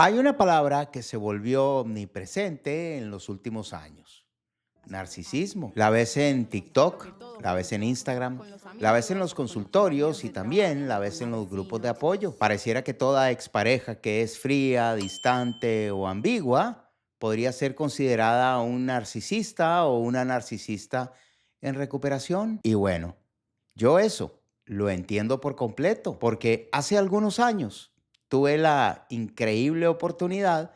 Hay una palabra que se volvió omnipresente en los últimos años. Narcisismo. La ves en TikTok, la ves en Instagram, la ves en los consultorios y también la ves en los grupos de apoyo. Pareciera que toda expareja que es fría, distante o ambigua podría ser considerada un narcisista o una narcisista en recuperación. Y bueno, yo eso lo entiendo por completo, porque hace algunos años tuve la increíble oportunidad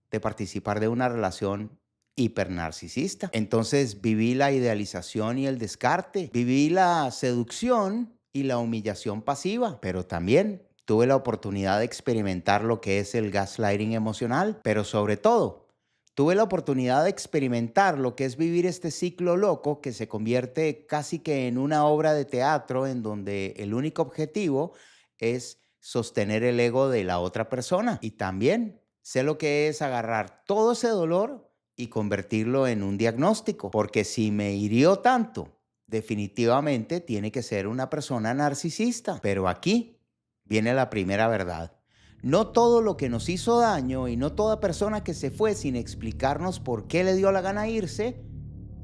de participar de una relación hipernarcisista. Entonces viví la idealización y el descarte, viví la seducción y la humillación pasiva, pero también tuve la oportunidad de experimentar lo que es el gaslighting emocional, pero sobre todo tuve la oportunidad de experimentar lo que es vivir este ciclo loco que se convierte casi que en una obra de teatro en donde el único objetivo es sostener el ego de la otra persona. Y también sé lo que es agarrar todo ese dolor y convertirlo en un diagnóstico, porque si me hirió tanto, definitivamente tiene que ser una persona narcisista. Pero aquí viene la primera verdad. No todo lo que nos hizo daño y no toda persona que se fue sin explicarnos por qué le dio la gana irse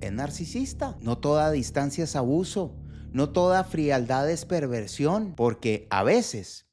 es narcisista. No toda distancia es abuso. No toda frialdad es perversión, porque a veces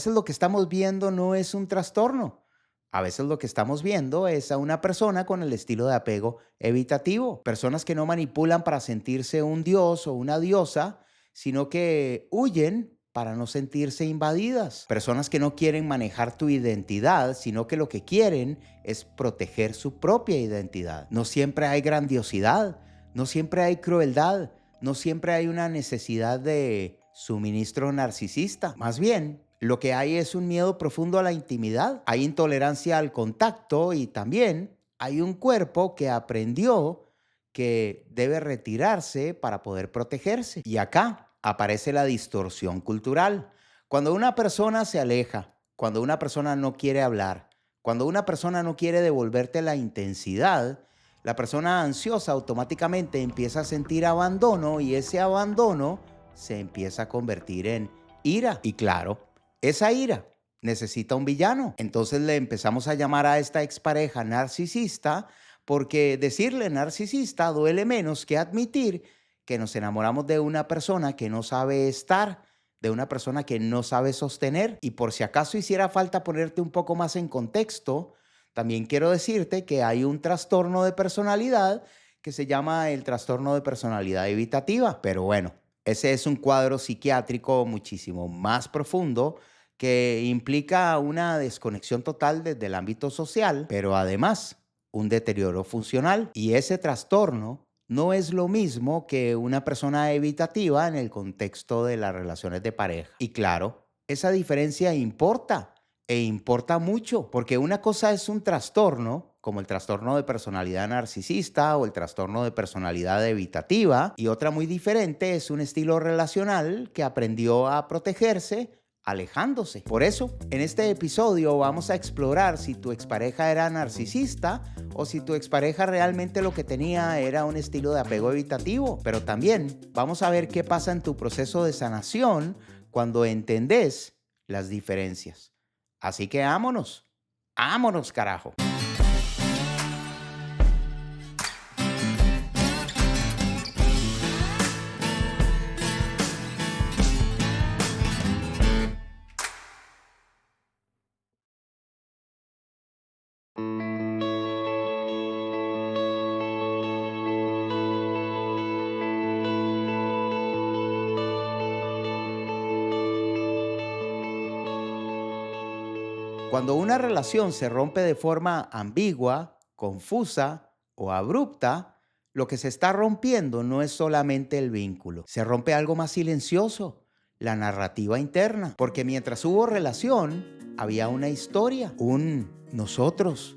lo que estamos viendo no es un trastorno. A veces lo que estamos viendo es a una persona con el estilo de apego evitativo. Personas que no manipulan para sentirse un dios o una diosa, sino que huyen para no sentirse invadidas. Personas que no quieren manejar tu identidad, sino que lo que quieren es proteger su propia identidad. No siempre hay grandiosidad, no siempre hay crueldad, no siempre hay una necesidad de suministro narcisista. Más bien, lo que hay es un miedo profundo a la intimidad, hay intolerancia al contacto y también hay un cuerpo que aprendió que debe retirarse para poder protegerse. Y acá aparece la distorsión cultural. Cuando una persona se aleja, cuando una persona no quiere hablar, cuando una persona no quiere devolverte la intensidad, la persona ansiosa automáticamente empieza a sentir abandono y ese abandono se empieza a convertir en ira. Y claro, esa ira necesita un villano. Entonces le empezamos a llamar a esta expareja narcisista porque decirle narcisista duele menos que admitir que nos enamoramos de una persona que no sabe estar, de una persona que no sabe sostener. Y por si acaso hiciera falta ponerte un poco más en contexto, también quiero decirte que hay un trastorno de personalidad que se llama el trastorno de personalidad evitativa. Pero bueno, ese es un cuadro psiquiátrico muchísimo más profundo que implica una desconexión total desde el ámbito social, pero además un deterioro funcional. Y ese trastorno no es lo mismo que una persona evitativa en el contexto de las relaciones de pareja. Y claro, esa diferencia importa e importa mucho, porque una cosa es un trastorno, como el trastorno de personalidad narcisista o el trastorno de personalidad evitativa, y otra muy diferente es un estilo relacional que aprendió a protegerse alejándose. Por eso, en este episodio vamos a explorar si tu expareja era narcisista o si tu expareja realmente lo que tenía era un estilo de apego evitativo. Pero también vamos a ver qué pasa en tu proceso de sanación cuando entendés las diferencias. Así que ámonos, ámonos carajo. Cuando una relación se rompe de forma ambigua, confusa o abrupta, lo que se está rompiendo no es solamente el vínculo, se rompe algo más silencioso, la narrativa interna, porque mientras hubo relación, había una historia, un nosotros,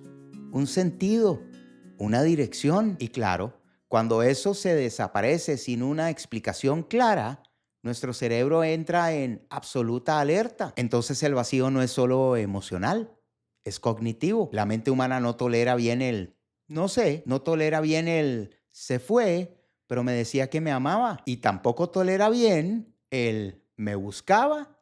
un sentido, una dirección. Y claro, cuando eso se desaparece sin una explicación clara, nuestro cerebro entra en absoluta alerta. Entonces el vacío no es solo emocional, es cognitivo. La mente humana no tolera bien no sé, no tolera bien se fue, pero me decía que me amaba. Y tampoco tolera bien me buscaba,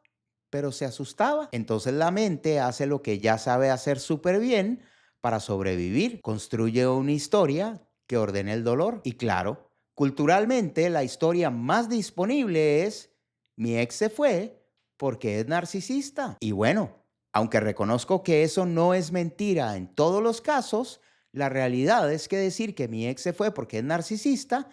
pero se asustaba. Entonces la mente hace lo que ya sabe hacer súper bien para sobrevivir. Construye una historia que ordene el dolor. Y claro, culturalmente la historia más disponible es: mi ex se fue porque es narcisista. Y bueno, aunque reconozco que eso no es mentira en todos los casos, la realidad es que decir que mi ex se fue porque es narcisista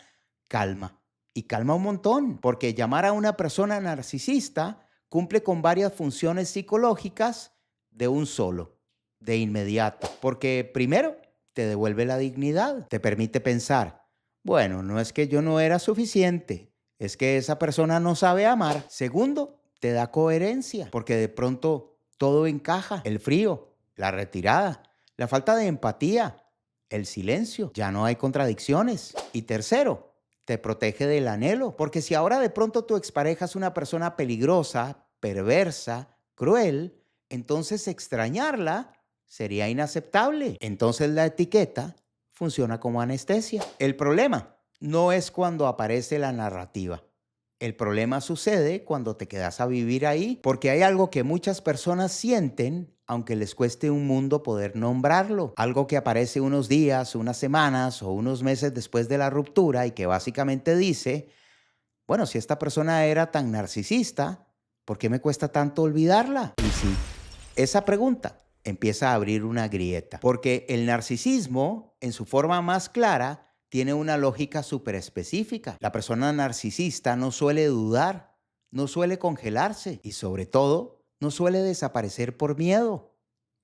calma. Y calma un montón, porque llamar a una persona narcisista cumple con varias funciones psicológicas de un solo, de inmediato. Porque primero, te devuelve la dignidad, te permite pensar: bueno, no es que yo no era suficiente, es que esa persona no sabe amar. Segundo, te da coherencia, porque de pronto todo encaja: el frío, la retirada, la falta de empatía, el silencio, ya no hay contradicciones. Y tercero, te protege del anhelo, porque si ahora de pronto tu expareja es una persona peligrosa, perversa, cruel, entonces extrañarla sería inaceptable. Entonces la etiqueta funciona como anestesia. El problema no es cuando aparece la narrativa. El problema sucede cuando te quedas a vivir ahí, porque hay algo que muchas personas sienten, aunque les cueste un mundo poder nombrarlo. Algo que aparece unos días, unas semanas o unos meses después de la ruptura y que básicamente dice: bueno, si esta persona era tan narcisista, ¿por qué me cuesta tanto olvidarla? Y sí, esa pregunta empieza a abrir una grieta, porque el narcisismo, en su forma más clara, tiene una lógica súper específica. La persona narcisista no suele dudar, no suele congelarse y sobre todo no suele desaparecer por miedo.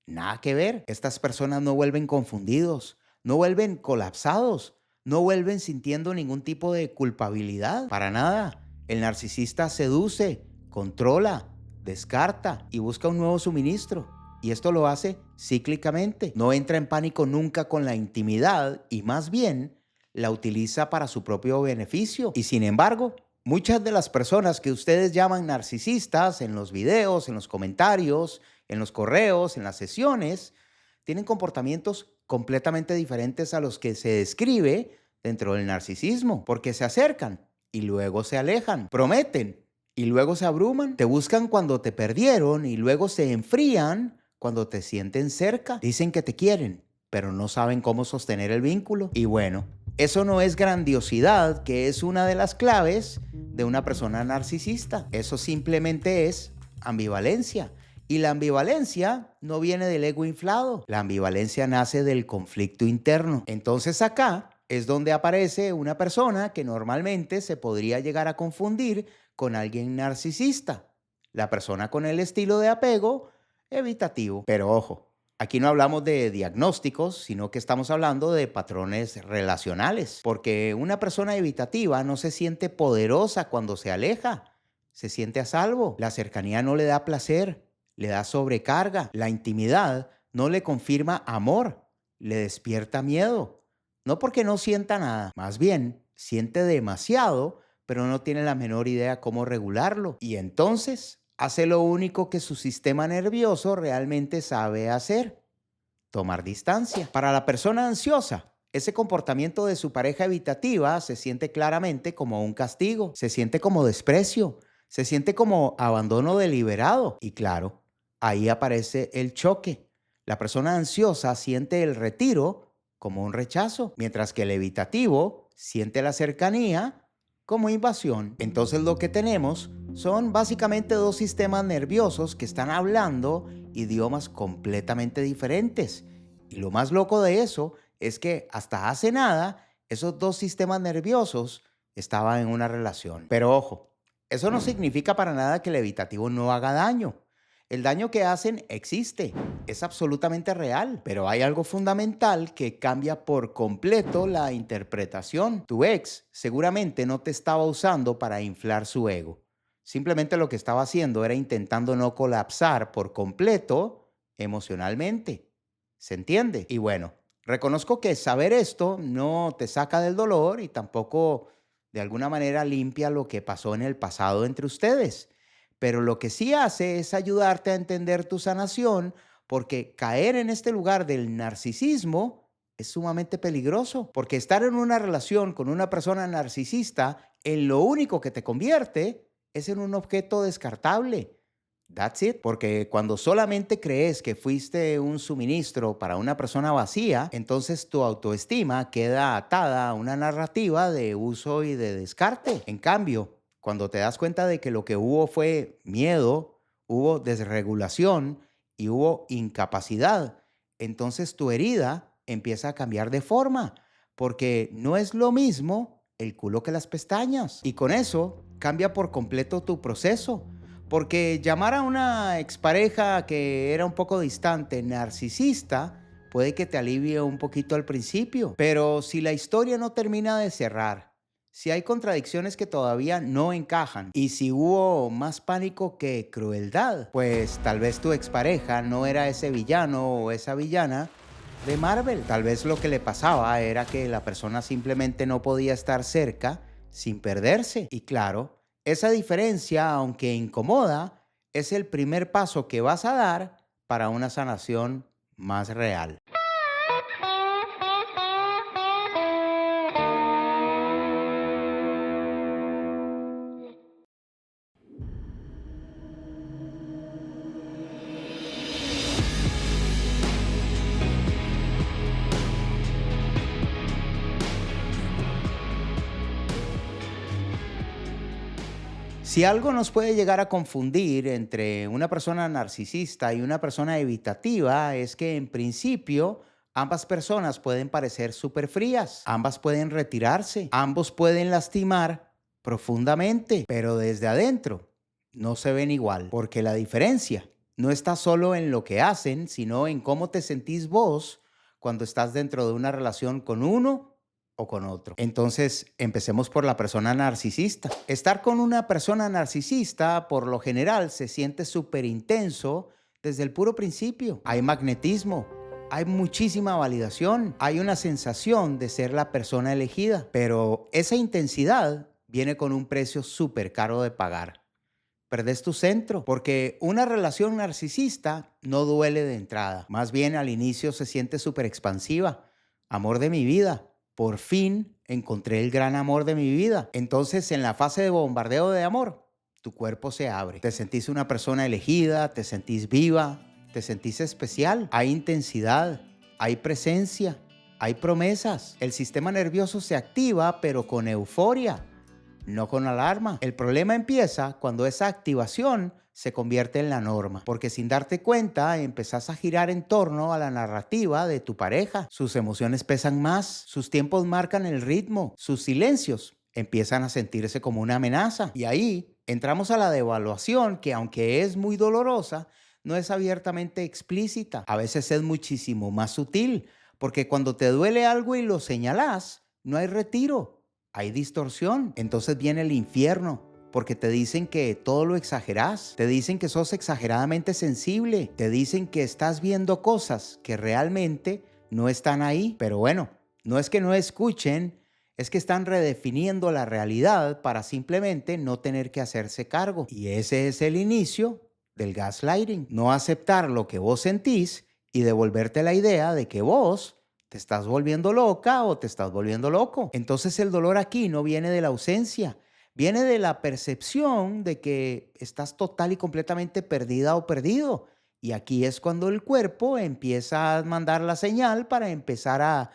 Nada que ver. Estas personas no vuelven confundidos, no vuelven colapsados, no vuelven sintiendo ningún tipo de culpabilidad. Para nada. El narcisista seduce, controla, descarta y busca un nuevo suministro. Y esto lo hace cíclicamente. No entra en pánico nunca con la intimidad y más bien la utiliza para su propio beneficio. Y sin embargo, muchas de las personas que ustedes llaman narcisistas en los videos, en los comentarios, en los correos, en las sesiones, tienen comportamientos completamente diferentes a los que se describe dentro del narcisismo, porque se acercan y luego se alejan, prometen y luego se abruman, te buscan cuando te perdieron y luego se enfrían cuando te sienten cerca. Dicen que te quieren, pero no saben cómo sostener el vínculo. Y bueno, eso no es grandiosidad, que es una de las claves de una persona narcisista. Eso simplemente es ambivalencia. Y la ambivalencia no viene del ego inflado. La ambivalencia nace del conflicto interno. Entonces acá es donde aparece una persona que normalmente se podría llegar a confundir con alguien narcisista. La persona con el estilo de apego evitativo. Pero ojo, aquí no hablamos de diagnósticos, sino que estamos hablando de patrones relacionales. Porque una persona evitativa no se siente poderosa cuando se aleja. Se siente a salvo. La cercanía no le da placer, le da sobrecarga. La intimidad no le confirma amor, le despierta miedo. No porque no sienta nada, más bien siente demasiado, pero no tiene la menor idea cómo regularlo. Y entonces hace lo único que su sistema nervioso realmente sabe hacer: tomar distancia. Para la persona ansiosa, ese comportamiento de su pareja evitativa se siente claramente como un castigo, se siente como desprecio, se siente como abandono deliberado. Y claro, ahí aparece el choque. La persona ansiosa siente el retiro como un rechazo, mientras que el evitativo siente la cercanía como invasión. Entonces lo que tenemos son básicamente dos sistemas nerviosos que están hablando idiomas completamente diferentes. Y lo más loco de eso es que hasta hace nada esos dos sistemas nerviosos estaban en una relación. Pero ojo, eso no significa para nada que el evitativo no haga daño. El daño que hacen existe, es absolutamente real, pero hay algo fundamental que cambia por completo la interpretación. Tu ex seguramente no te estaba usando para inflar su ego. Simplemente lo que estaba haciendo era intentando no colapsar por completo emocionalmente. ¿Se entiende? Y bueno, reconozco que saber esto no te saca del dolor y tampoco de alguna manera limpia lo que pasó en el pasado entre ustedes. Pero lo que sí hace es ayudarte a entender tu sanación, porque caer en este lugar del narcisismo es sumamente peligroso, porque estar en una relación con una persona narcisista en lo único que te convierte es en un objeto descartable, That's it. Porque cuando solamente crees que fuiste un suministro para una persona vacía, entonces tu autoestima queda atada a una narrativa de uso y de descarte. En cambio, cuando te das cuenta de que lo que hubo fue miedo, hubo desregulación y hubo incapacidad, entonces tu herida empieza a cambiar de forma, porque no es lo mismo el culo que las pestañas. Y con eso cambia por completo tu proceso. Porque llamar a una expareja que era un poco distante narcisista puede que te alivie un poquito al principio. Pero si la historia no termina de cerrar, si hay contradicciones que todavía no encajan y si hubo más pánico que crueldad, pues tal vez tu expareja no era ese villano o esa villana de Marvel. Tal vez lo que le pasaba era que la persona simplemente no podía estar cerca sin perderse. Y claro, esa diferencia, aunque incomoda, es el primer paso que vas a dar para una sanación más real. Si algo nos puede llegar a confundir entre una persona narcisista y una persona evitativa es que en principio ambas personas pueden parecer súper frías, ambas pueden retirarse, ambos pueden lastimar profundamente, pero desde adentro no se ven igual, porque la diferencia no está solo en lo que hacen, sino en cómo te sentís vos cuando estás dentro de una relación con uno o con otro. Entonces, empecemos por la persona narcisista. Estar con una persona narcisista, por lo general, se siente súper intenso desde el puro principio. Hay magnetismo, hay muchísima validación, hay una sensación de ser la persona elegida, pero esa intensidad viene con un precio súper caro de pagar. Perdés tu centro, porque una relación narcisista no duele de entrada. Más bien al inicio se siente súper expansiva. Amor de mi vida. Por fin encontré el gran amor de mi vida. Entonces, en la fase de bombardeo de amor, tu cuerpo se abre. Te sentís una persona elegida, te sentís viva, te sentís especial. Hay intensidad, hay presencia, hay promesas. El sistema nervioso se activa, pero con euforia, no con alarma. El problema empieza cuando esa activación se convierte en la norma, porque sin darte cuenta empezás a girar en torno a la narrativa de tu pareja. Sus emociones pesan más, sus tiempos marcan el ritmo, sus silencios empiezan a sentirse como una amenaza. Y ahí entramos a la devaluación, que aunque es muy dolorosa, no es abiertamente explícita. A veces es muchísimo más sutil, porque cuando te duele algo y lo señalás, no hay retiro. Hay distorsión. Entonces viene el infierno, porque te dicen que todo lo exagerás, te dicen que sos exageradamente sensible, te dicen que estás viendo cosas que realmente no están ahí. Pero bueno, no es que no escuchen, es que están redefiniendo la realidad para simplemente no tener que hacerse cargo. Y ese es el inicio del gaslighting. No aceptar lo que vos sentís y devolverte la idea de que vos te estás volviendo loca o te estás volviendo loco. Entonces el dolor aquí no viene de la ausencia, viene de la percepción de que estás total y completamente perdida o perdido. Y aquí es cuando el cuerpo empieza a mandar la señal para empezar a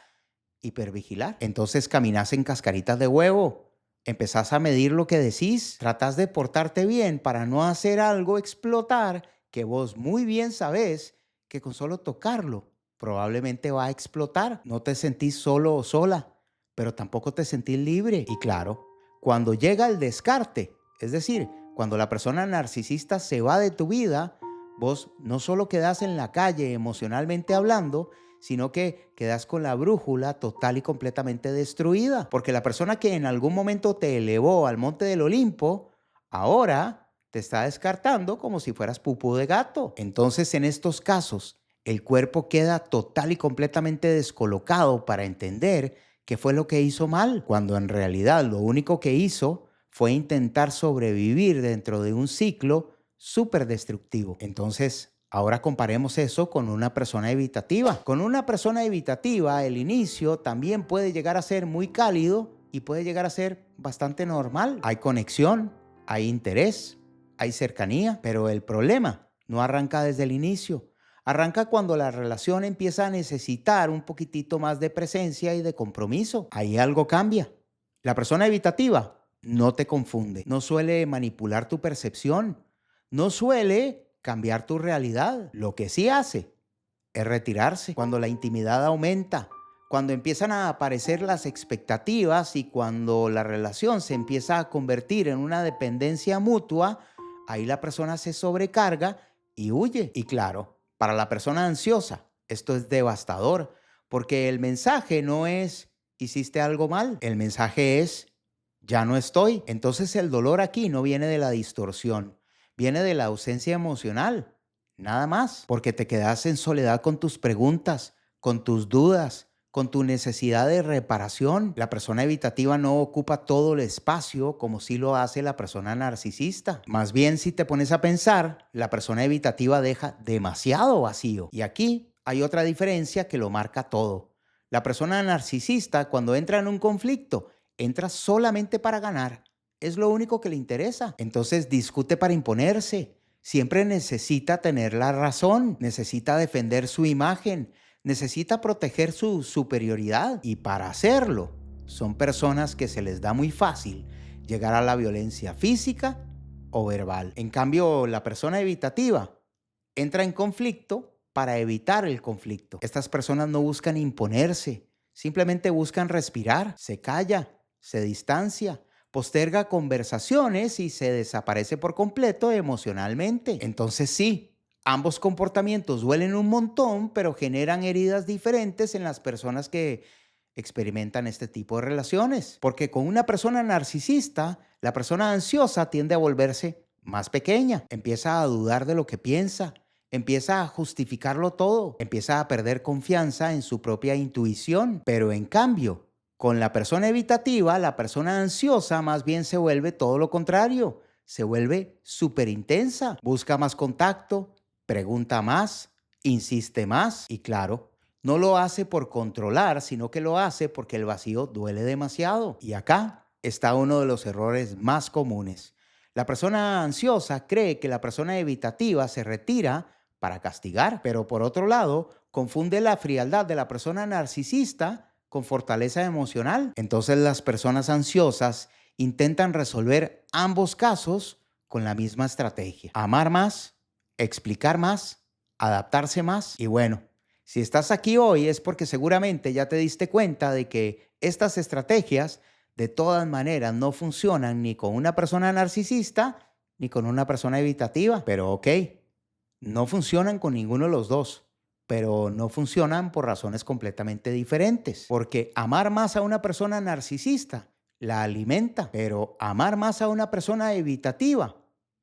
hipervigilar. Entonces caminas en cascaritas de huevo, empezás a medir lo que decís, tratás de portarte bien para no hacer algo explotar que vos muy bien sabés que con solo tocarlo probablemente va a explotar. No te sentís solo o sola, pero tampoco te sentís libre. Y claro, cuando llega el descarte, es decir, cuando la persona narcisista se va de tu vida, vos no solo quedás en la calle emocionalmente hablando, sino que quedas con la brújula total y completamente destruida. Porque la persona que en algún momento te elevó al monte del Olimpo, ahora te está descartando como si fueras pupú de gato. Entonces, en estos casos, el cuerpo queda total y completamente descolocado para entender qué fue lo que hizo mal, cuando en realidad lo único que hizo fue intentar sobrevivir dentro de un ciclo súper destructivo. Entonces, ahora comparemos eso con una persona evitativa. Con una persona evitativa, el inicio también puede llegar a ser muy cálido y puede llegar a ser bastante normal. Hay conexión, hay interés, hay cercanía, pero el problema no arranca desde el inicio. Arranca cuando la relación empieza a necesitar un poquitito más de presencia y de compromiso. Ahí algo cambia. La persona evitativa no te confunde, no suele manipular tu percepción, no suele cambiar tu realidad. Lo que sí hace es retirarse cuando la intimidad aumenta, cuando empiezan a aparecer las expectativas y cuando la relación se empieza a convertir en una dependencia mutua. Ahí la persona se sobrecarga y huye. Y claro, para la persona ansiosa esto es devastador, porque el mensaje no es hiciste algo mal, el mensaje es ya no estoy. Entonces el dolor aquí no viene de la distorsión, viene de la ausencia emocional. Nada más, porque te quedas en soledad con tus preguntas, con tus dudas, con tu necesidad de reparación. La persona evitativa no ocupa todo el espacio como sí lo hace la persona narcisista. Más bien, si te pones a pensar, la persona evitativa deja demasiado vacío. Y aquí hay otra diferencia que lo marca todo. La persona narcisista, cuando entra en un conflicto, entra solamente para ganar. Es lo único que le interesa. Entonces discute para imponerse. Siempre necesita tener la razón, necesita defender su imagen, necesita proteger su superioridad. Y para hacerlo, son personas que se les da muy fácil llegar a la violencia física o verbal. En cambio, la persona evitativa entra en conflicto para evitar el conflicto. Estas personas no buscan imponerse, simplemente buscan respirar, se calla, se distancia, posterga conversaciones y se desaparece por completo emocionalmente. Entonces sí, ambos comportamientos duelen un montón, pero generan heridas diferentes en las personas que experimentan este tipo de relaciones. Porque con una persona narcisista, la persona ansiosa tiende a volverse más pequeña, empieza a dudar de lo que piensa, empieza a justificarlo todo, empieza a perder confianza en su propia intuición. Pero en cambio, con la persona evitativa, la persona ansiosa más bien se vuelve todo lo contrario. Se vuelve súper intensa, busca más contacto, pregunta más, insiste más y claro, no lo hace por controlar, sino que lo hace porque el vacío duele demasiado. Y acá está uno de los errores más comunes. La persona ansiosa cree que la persona evitativa se retira para castigar, pero por otro lado, confunde la frialdad de la persona narcisista con fortaleza emocional. Entonces las personas ansiosas intentan resolver ambos casos con la misma estrategia. Amar más, explicar más, adaptarse más. Y bueno, si estás aquí hoy es porque seguramente ya te diste cuenta de que estas estrategias de todas maneras no funcionan ni con una persona narcisista ni con una persona evitativa. Pero ok, no funcionan con ninguno de los dos, pero no funcionan por razones completamente diferentes. Porque amar más a una persona narcisista la alimenta, pero amar más a una persona evitativa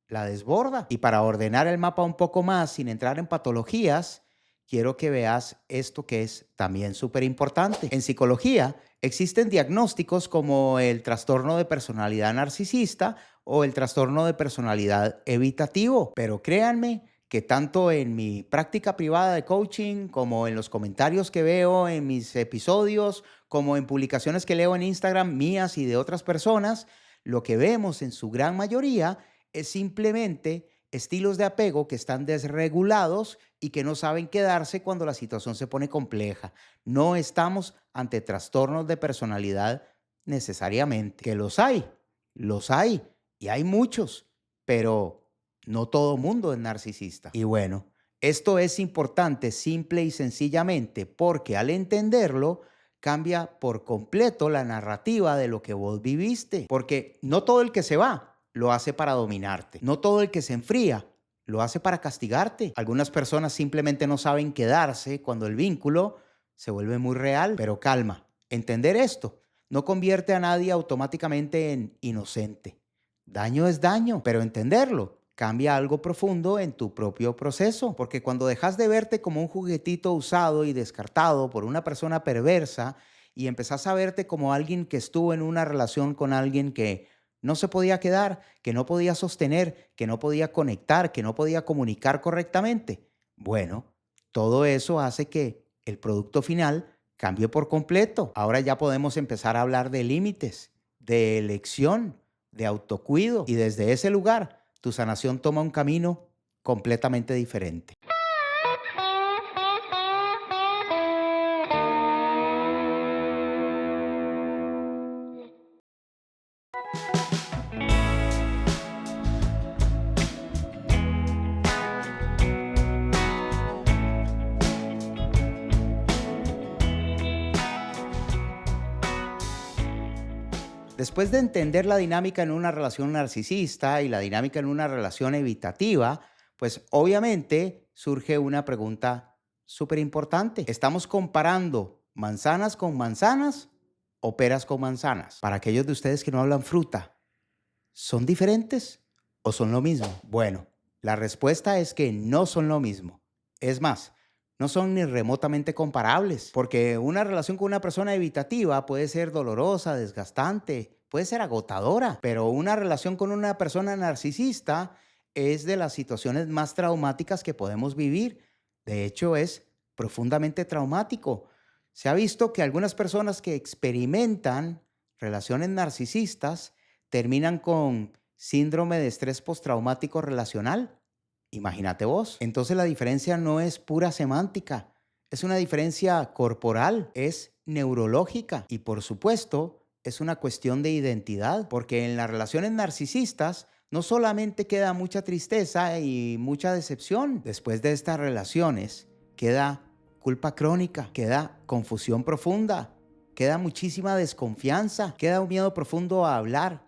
la desborda. Y para ordenar el mapa un poco más sin entrar en patologías, quiero que veas esto que es también súper importante. En psicología existen diagnósticos como el trastorno de personalidad narcisista o el trastorno de personalidad evitativo, pero créanme que tanto en mi práctica privada de coaching, como en los comentarios que veo en mis episodios, como en publicaciones que leo en Instagram mías y de otras personas, lo que vemos en su gran mayoría es simplemente estilos de apego que están desregulados y que no saben quedarse cuando la situación se pone compleja. No estamos ante trastornos de personalidad necesariamente, que los hay y hay muchos, pero no todo mundo es narcisista. Y bueno, esto es importante simple y sencillamente porque al entenderlo cambia por completo la narrativa de lo que vos viviste. Porque no todo el que se va lo hace para dominarte. No todo el que se enfría lo hace para castigarte. Algunas personas simplemente no saben quedarse cuando el vínculo se vuelve muy real. Pero calma, entender esto no convierte a nadie automáticamente en inocente. Daño es daño, pero entenderlo cambia algo profundo en tu propio proceso, porque cuando dejas de verte como un juguetito usado y descartado por una persona perversa y empezás a verte como alguien que estuvo en una relación con alguien que no se podía quedar, que no podía sostener, que no podía conectar, que no podía comunicar correctamente, bueno, todo eso hace que el producto final cambie por completo. Ahora ya podemos empezar a hablar de límites, de elección, de autocuido y desde ese lugar tu sanación toma un camino completamente diferente. Después de entender la dinámica en una relación narcisista y la dinámica en una relación evitativa, pues obviamente surge una pregunta súper importante. ¿Estamos comparando manzanas con manzanas o peras con manzanas? Para aquellos de ustedes que no hablan fruta, ¿son diferentes o son lo mismo? Bueno, la respuesta es que no son lo mismo. Es más, no son ni remotamente comparables, porque una relación con una persona evitativa puede ser dolorosa, desgastante, puede ser agotadora, pero una relación con una persona narcisista es de las situaciones más traumáticas que podemos vivir. De hecho, es profundamente traumático. Se ha visto que algunas personas que experimentan relaciones narcisistas terminan con síndrome de estrés postraumático relacional. Imagínate vos. Entonces la diferencia no es pura semántica, es una diferencia corporal, es neurológica y por supuesto es una cuestión de identidad, porque en las relaciones narcisistas no solamente queda mucha tristeza y mucha decepción, después de estas relaciones queda culpa crónica, queda confusión profunda, queda muchísima desconfianza, queda un miedo profundo a hablar,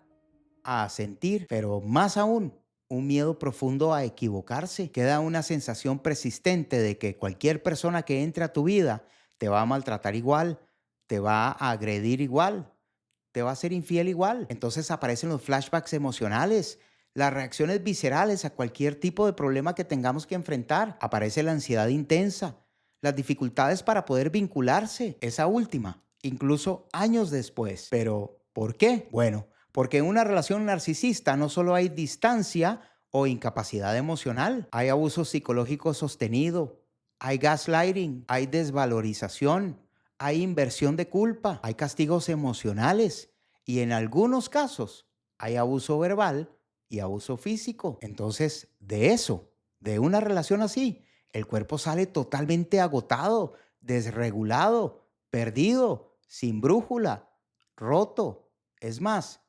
a sentir, pero más aún, un miedo profundo a equivocarse. Queda una sensación persistente de que cualquier persona que entre a tu vida te va a maltratar igual, te va a agredir igual, te va a ser infiel igual. Entonces aparecen los flashbacks emocionales, las reacciones viscerales a cualquier tipo de problema que tengamos que enfrentar. Aparece la ansiedad intensa, las dificultades para poder vincularse, esa última, incluso años después. Pero, ¿por qué? Bueno, porque en una relación narcisista no solo hay distancia o incapacidad emocional, hay abuso psicológico sostenido, hay gaslighting, hay desvalorización, hay inversión de culpa, hay castigos emocionales y en algunos casos hay abuso verbal y abuso físico. Entonces, de eso, de una relación así, el cuerpo sale totalmente agotado, desregulado, perdido, sin brújula, roto. Es más,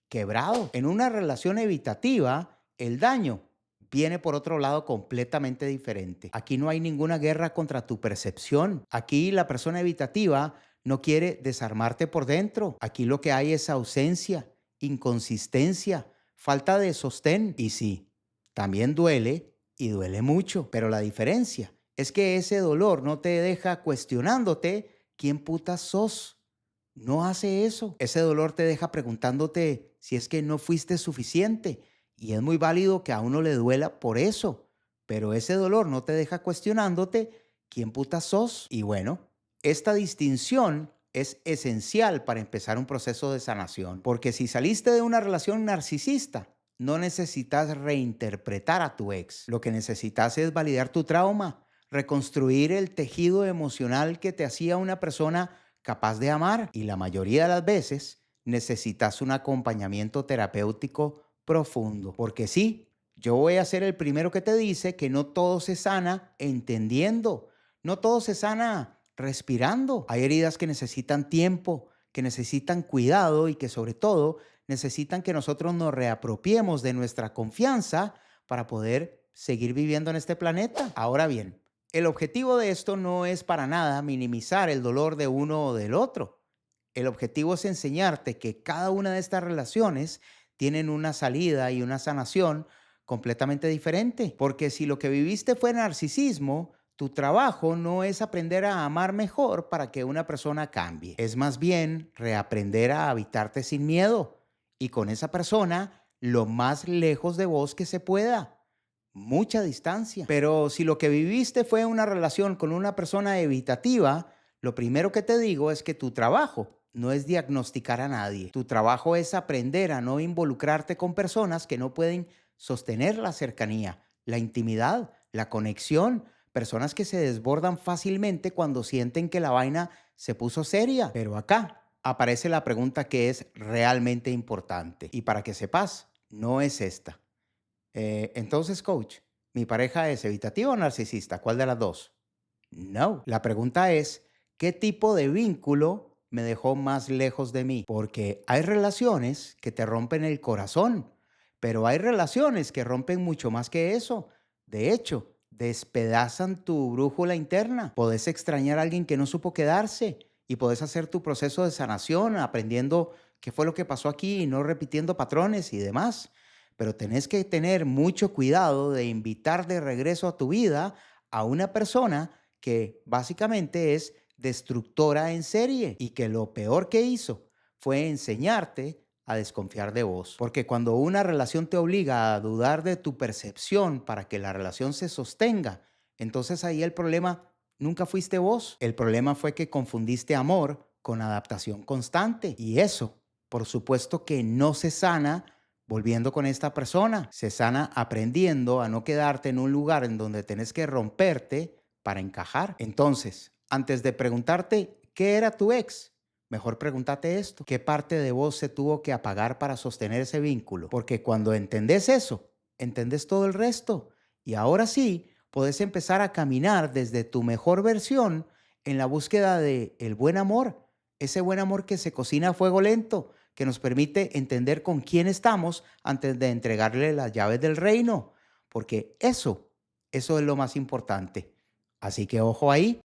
quebrado. En una relación evitativa, el daño viene por otro lado completamente diferente. Aquí no hay ninguna guerra contra tu percepción. Aquí la persona evitativa no quiere desarmarte por dentro. Aquí lo que hay es ausencia, inconsistencia, falta de sostén. Y sí, también duele y duele mucho. Pero la diferencia es que ese dolor no te deja cuestionándote quién puta sos. No hace eso. Ese dolor te deja preguntándote si es que no fuiste suficiente. Y es muy válido que a uno le duela por eso. Pero ese dolor no te deja cuestionándote quién puta sos. Y bueno, esta distinción es esencial para empezar un proceso de sanación. Porque si saliste de una relación narcisista, no necesitas reinterpretar a tu ex. Lo que necesitas es validar tu trauma, reconstruir el tejido emocional que te hacía una persona capaz de amar, y la mayoría de las veces necesitas un acompañamiento terapéutico profundo. Porque sí, yo voy a ser el primero que te dice que no todo se sana entendiendo, no todo se sana respirando. Hay heridas que necesitan tiempo, que necesitan cuidado y que sobre todo necesitan que nosotros nos reapropiemos de nuestra confianza para poder seguir viviendo en este planeta. Ahora bien, el objetivo de esto no es para nada minimizar el dolor de uno o del otro. El objetivo es enseñarte que cada una de estas relaciones tienen una salida y una sanación completamente diferente. Porque si lo que viviste fue narcisismo, tu trabajo no es aprender a amar mejor para que una persona cambie. Es más bien reaprender a habitarte sin miedo y con esa persona lo más lejos de vos que se pueda. Mucha distancia. Pero si lo que viviste fue una relación con una persona evitativa, lo primero que te digo es que tu trabajo no es diagnosticar a nadie. Tu trabajo es aprender a no involucrarte con personas que no pueden sostener la cercanía, la intimidad, la conexión. Personas que se desbordan fácilmente cuando sienten que la vaina se puso seria. Pero acá aparece la pregunta que es realmente importante. Y para que sepas, no es esta. Entonces, coach, ¿mi pareja es evitativa o narcisista? ¿Cuál de las dos? No. La pregunta es, ¿qué tipo de vínculo me dejó más lejos de mí? Porque hay relaciones que te rompen el corazón, pero hay relaciones que rompen mucho más que eso. De hecho, despedazan tu brújula interna. Podés extrañar a alguien que no supo quedarse y podés hacer tu proceso de sanación aprendiendo qué fue lo que pasó aquí y no repitiendo patrones y demás. Pero tenés que tener mucho cuidado de invitar de regreso a tu vida a una persona que básicamente es destructora en serie y que lo peor que hizo fue enseñarte a desconfiar de vos. Porque cuando una relación te obliga a dudar de tu percepción para que la relación se sostenga, entonces ahí el problema nunca fuiste vos. El problema fue que confundiste amor con adaptación constante. Y eso, por supuesto que no se sana volviendo con esta persona. Se sana aprendiendo a no quedarte en un lugar en donde tenés que romperte para encajar. Entonces, antes de preguntarte qué era tu ex, mejor pregúntate esto: ¿qué parte de vos se tuvo que apagar para sostener ese vínculo? Porque cuando entendés eso, entendés todo el resto. Y ahora sí, podés empezar a caminar desde tu mejor versión en la búsqueda de el buen amor. Ese buen amor que se cocina a fuego lento, que nos permite entender con quién estamos antes de entregarle las llaves del reino. Porque eso es lo más importante. Así que ojo ahí.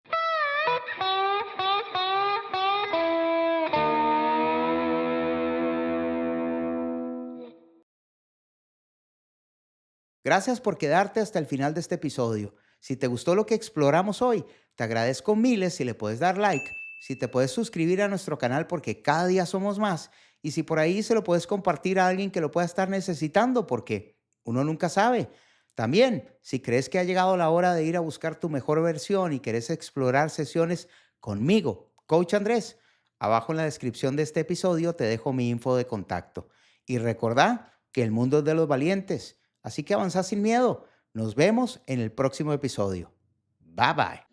Gracias por quedarte hasta el final de este episodio. Si te gustó lo que exploramos hoy, te agradezco miles si le puedes dar like, si te puedes suscribir a nuestro canal porque cada día somos más y si por ahí se lo puedes compartir a alguien que lo pueda estar necesitando porque uno nunca sabe. También, si crees que ha llegado la hora de ir a buscar tu mejor versión y querés explorar sesiones conmigo, Coach Andrés, abajo en la descripción de este episodio te dejo mi info de contacto. Y recordá que el mundo es de los valientes. Así que avanza sin miedo. Nos vemos en el próximo episodio. Bye bye.